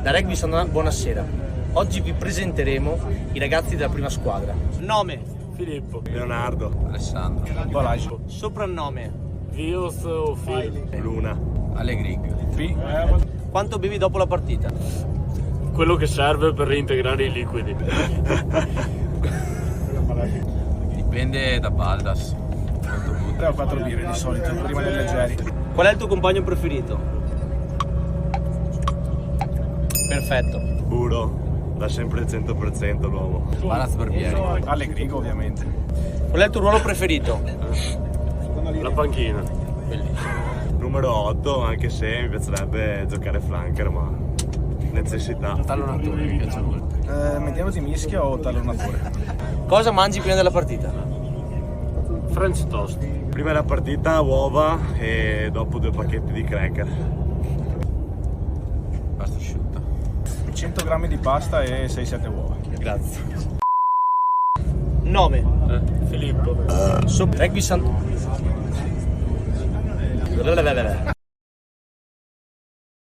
Da Rugby Sant'Anna, buonasera. Oggi vi presenteremo i ragazzi della prima squadra. Nome? Filippo. Leonardo. Alessandro. Balaggio. Soprannome? Vios o Phil. Luna. Allegrig. Quanto bevi dopo la partita? Quello che serve per reintegrare i liquidi. Dipende da Baldas. 3 o 4 birre di solito, per rimanere leggeri. Qual è il tuo compagno preferito? Perfetto. Buro. Dà sempre il 100% l'uomo. Baraz Barbieri. Allegrigo ovviamente. Qual è il tuo ruolo preferito? La panchina. Numero 8, anche se mi piacerebbe giocare flanker, ma necessità. Tallonatore mi piace molto. Mediano di mischia o tallonatore? Cosa mangi prima della partita? French toast. Prima della partita uova e dopo 2 pacchetti di cracker. Pasta asciutta. 100 grammi di pasta e 6-7 uova. Grazie. Nome? Filippo. Rugby Sant'Anna.